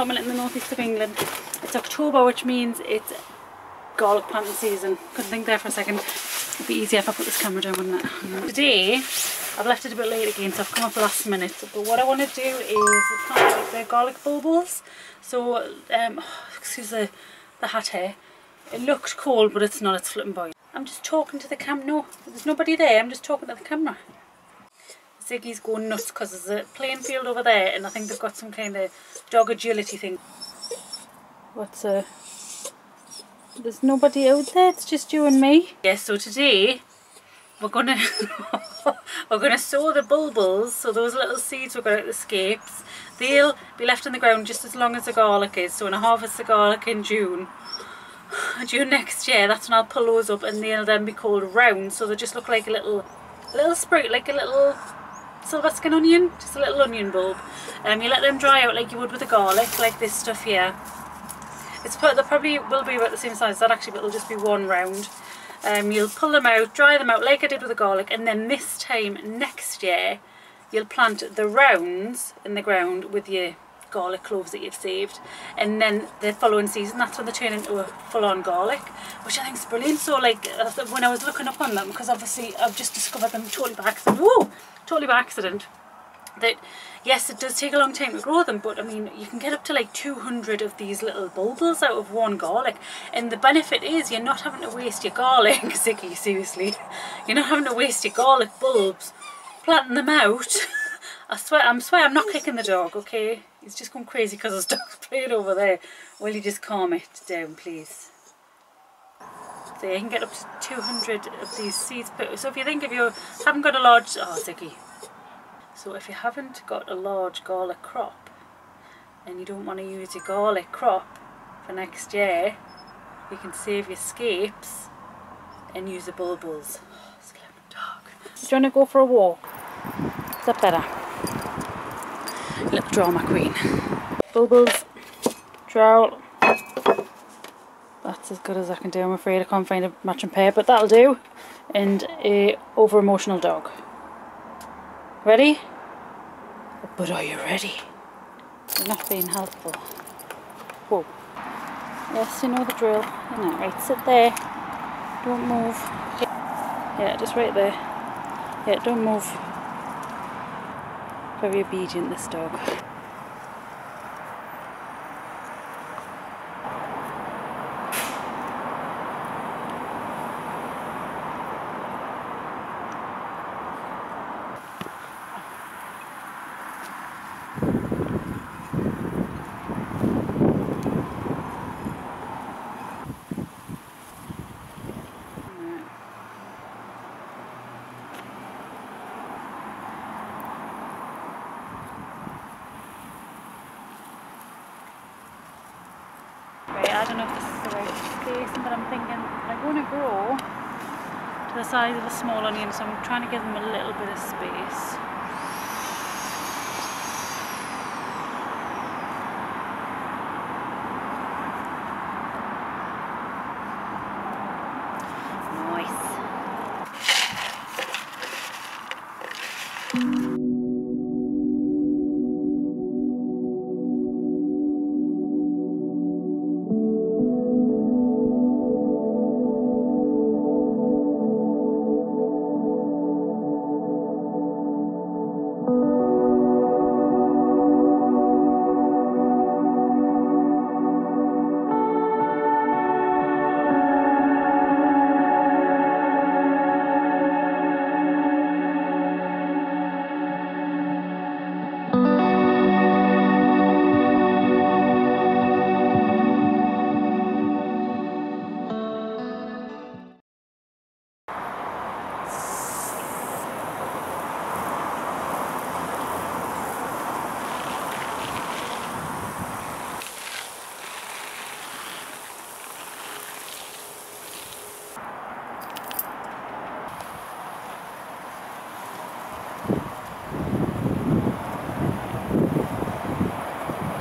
allotment in the northeast of England. It's October, which means it's garlic planting season. Couldn't think there for a second. It'd be easier if I put this camera down, wouldn't it? Today, I've left it a bit late again, so I've come up last minute. But what I want to do is plant like the garlic bulbils. So, excuse the hat here. It looked cold, but it's not. It's flipping boiling. I'm just talking to the camera. No, there's nobody there. I'm just talking to the camera. Ziggy's going nuts because there's a playing field over there, and I think they've got some kind of dog agility thing. There's nobody out there, it's just you and me. Yeah, so today we're gonna sow the bulbils, so those little seeds we got out the scapes, they'll be left in the ground just as long as the garlic is. So when I harvest the garlic in June next year, that's when I'll pull those up, and they'll then be called round, so they just look like a little sprig, like a little silver skin onion, just a little onion bulb. You let them dry out like you would with the garlic, like this stuff here. They probably will be about the same size as that actually, but it'll just be one round. You'll pull them out, dry them out like I did with the garlic, and then this time next year you'll plant the rounds in the ground with your garlic cloves that you've saved, and then the following season that's when they turn into a full-on garlic, which I think is brilliant. So like when I was looking up on them, because obviously I've just discovered them totally by accident, that yes, it does take a long time to grow them, but I mean you can get up to like 200 of these little bulbils out of one garlic, and the benefit is you're not having to waste your garlic. Ziggy, seriously, you're not having to waste your garlic bulbs planting them out. I swear I'm not kicking the dog, okay? He's just going crazy because his dog's playing over there. Will you just calm it down, please? So you can get up to 200 of these seeds per. So if you haven't got a large, Ziggy. So if you haven't got a large garlic crop and you don't want to use your garlic crop for next year, you can save your scapes and use the bulbils. Oh, it's clever dog. Do you want to go for a walk? Is that better? Little drama queen. Bulbils, trowel. That's as good as I can do. I'm afraid I can't find a matching pair, but that'll do. And a over-emotional dog. Ready? But are you ready? You're not being helpful. Whoa. Yes, you know the drill. You know, right, sit there. Don't move. Yeah, just right there. Yeah, don't move. Very obedient, this dog. I don't know if this is the right spacing, but I'm thinking they're going to grow to the size of a small onion, so I'm trying to give them a little bit of space.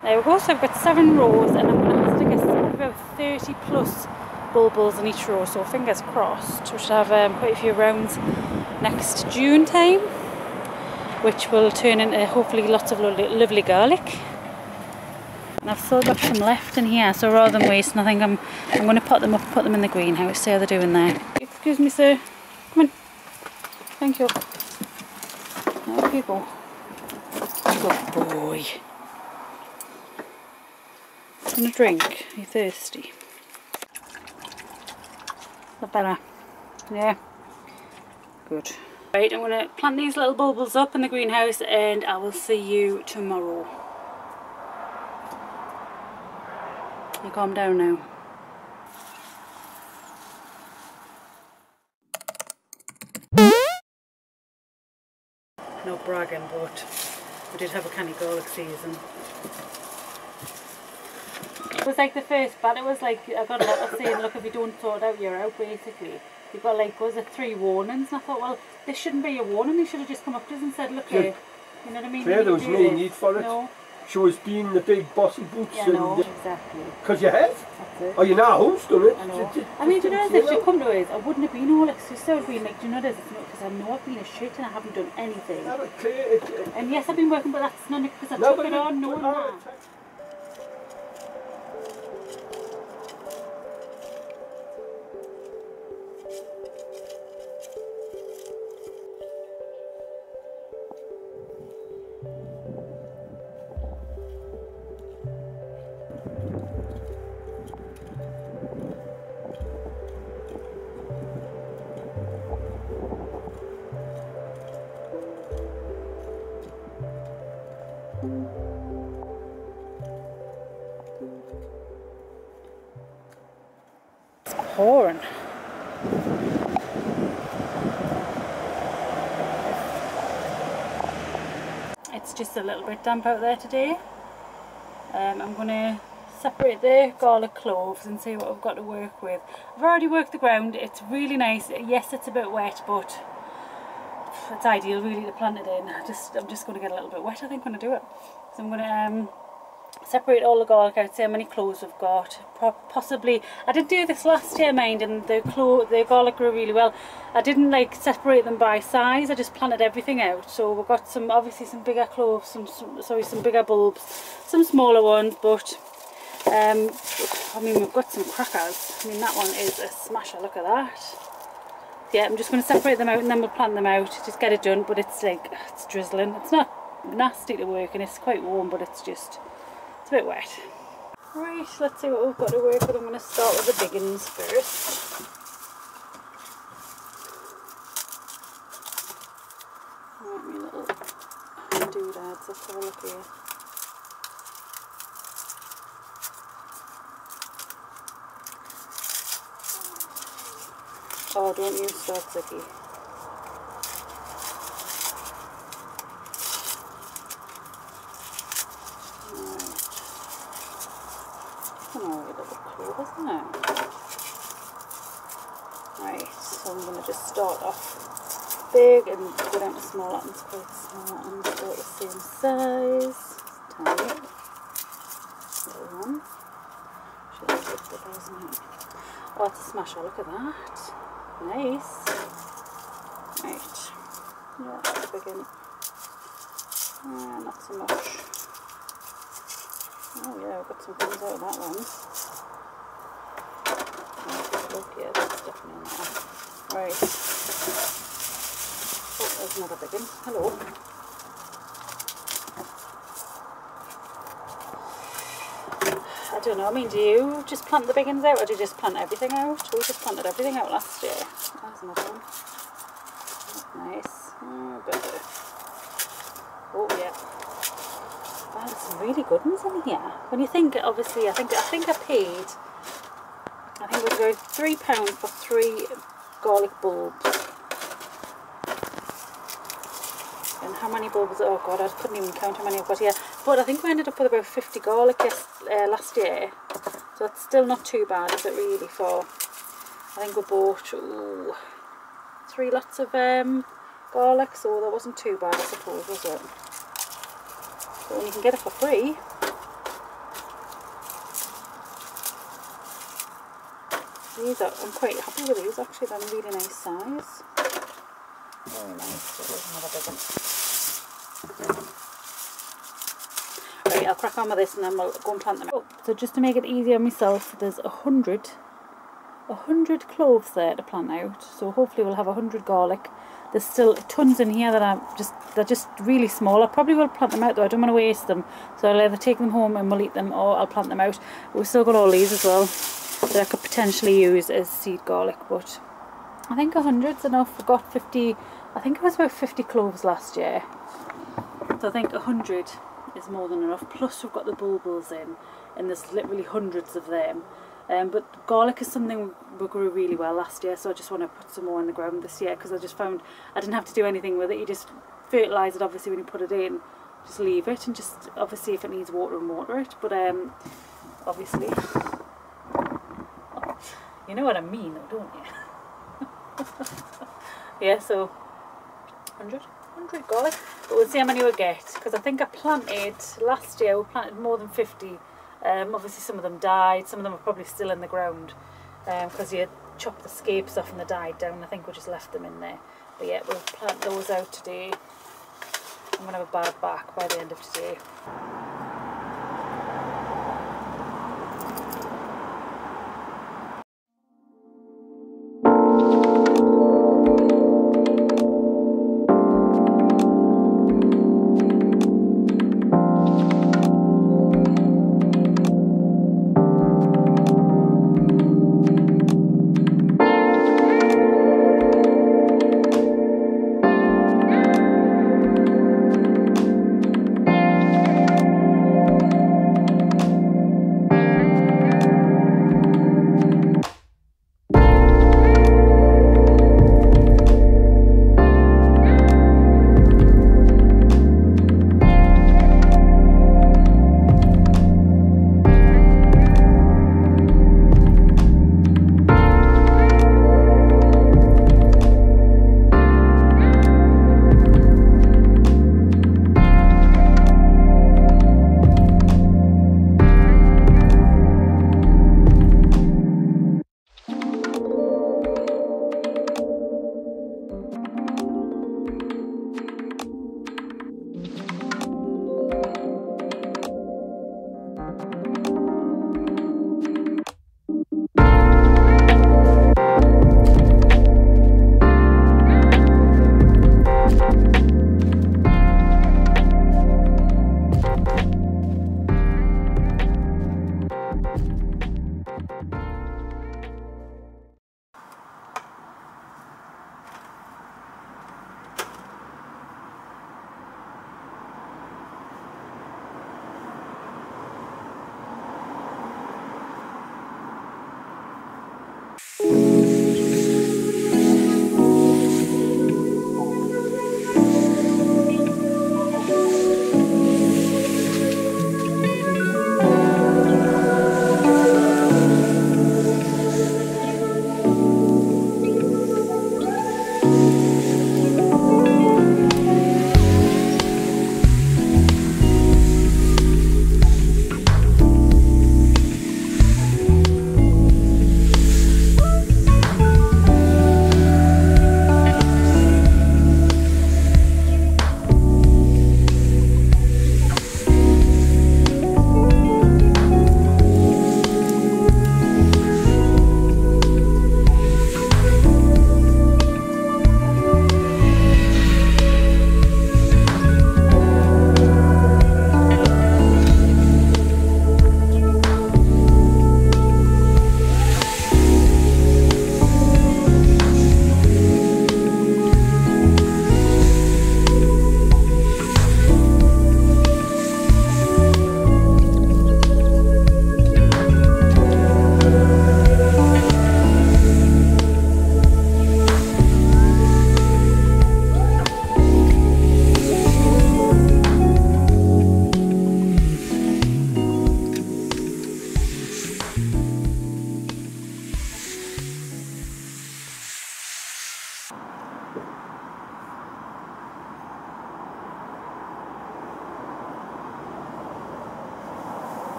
There we go, so I've got 7 rows, and I'm going to have to get about 30 plus bulbils in each row, so fingers crossed. We should have quite a few rounds next June time, which will turn into hopefully lots of lovely garlic. And I've still got some left in here, so rather than wasting, I think I'm going to pot them up, put them in the greenhouse, see how they're doing there. Excuse me, sir. Come on. Thank you. There you go. Good boy. Want a drink? Are you thirsty? The better. Yeah. Good. Right, I'm going to plant these little bulbils up in the greenhouse and I will see you tomorrow. You calm down now. No bragging, but we did have a canny garlic season. It was like the first bat, it was like, I got a letter saying, look, if you don't sort it out, you're out, basically. You've got like, was it 3 warnings? And I thought, well, this shouldn't be a warning, they should have just come up to us and said, look here, you know what I mean? There was no need for it. No. She was being the big bossy boots. Yeah, no, exactly. Because you have? That's it. Oh, you know who's done it? I know. I mean, do you know, if she'd come to us, I wouldn't have been all excuse. I would have been like, do you know this? It's not because I know I've been a shit and I haven't done anything. And yes, I've been working, but that's not because I took it on, knowing that. It's pouring. It's just a little bit damp out there today. I'm going to separate the garlic cloves and see what I've got to work with. I've already worked the ground, it's really nice. Yes, it's a bit wet, but it's ideal really to plant it in. I'm just going to get a little bit wet, I think, when I do it. So I'm going to separate all the garlic out, see how many cloves I've got. Possibly, I did do this last year, mind, and the garlic grew really well. I didn't like separate them by size, I just planted everything out. So we've got some, obviously some bigger cloves, some bigger bulbs, some smaller ones, but I mean, we've got some crackers. I mean, that one is a smasher, look at that. Yeah, I'm just going to separate them out and then we'll plant them out, just get it done. But it's like, it's drizzling. It's not nasty to work and it's quite warm, but it's just, it's a bit wet. Right, let's see what we've got to work with. I'm going to start with the big ones first. Right, my little doodads, let's have a look here. Oh, don't use start sticky. Right, so I'm going to just start off big and go down to small atoms, quite small atoms, about the same size. Tiny. Little one. Should I lift the bars now? Oh, it's a smasher, look at that. Nice. Right. Yeah, that's a big one. Not so much. Oh yeah, I've got some things out of that one. Look, yeah, that's definitely in there. Right. Oh, there's another big one. Hello. I don't know, I mean, do you just plant the big ones out or do you just plant everything out? We just planted everything out last year. There's another one. Nice. Oh, better. Oh, yeah. Wow, there's some really good ones in here. When you think, obviously, I think I paid, I think it was about £3 for 3 garlic bulbs. And how many bulbs? Oh god, I couldn't even count how many I've got here. But I think we ended up with about 50 garlic last year. So that's still not too bad, is it really? For, I think we bought 3 lots of garlic, so that wasn't too bad, I suppose, was it? So when you can get it for free. These are, I'm quite happy with these actually, they're a really nice size. Very nice. So there's another big one. Right, I'll crack on with this and then we'll go and plant them out. So just to make it easier on myself, there's 100 cloves there to plant out. So hopefully we'll have 100 garlic. There's still tons in here that they're just really small. I probably will plant them out though, I don't want to waste them. So I'll either take them home and we'll eat them, or I'll plant them out. We've still got all these as well that I could potentially use as seed garlic, but I think 100's enough. We've got 50, I think it was about 50 cloves last year. So I think 100 is more than enough. Plus we've got the bulbils in, and there's literally hundreds of them. But garlic is something we grew really well last year, so I just want to put some more in the ground this year, because I just found I didn't have to do anything with it. You just fertilise it obviously when you put it in, just leave it, and just obviously if it needs water and water it. But obviously, you know what I mean though, don't you? Yeah, so 100 garlic, but we'll see how many we'll get, because I think I planted last year, we planted more than 50. Obviously some of them died, some of them are probably still in the ground, because you chopped the scapes off and they died down. I think we just left them in there. But yeah, we'll plant those out today. I'm going to have a bad back by the end of today.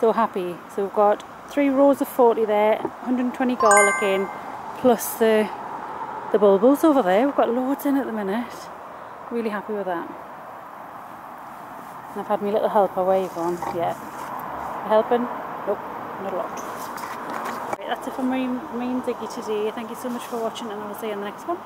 So happy. So we've got 3 rows of 40 there, 120 garlic in, plus the bulbils over there. We've got loads in at the minute. Really happy with that. And I've had my little helper wave on. Yeah. Helping? Nope, not a lot. Right, that's it for me and Ziggy today. Thank you so much for watching, and I'll see you in the next one.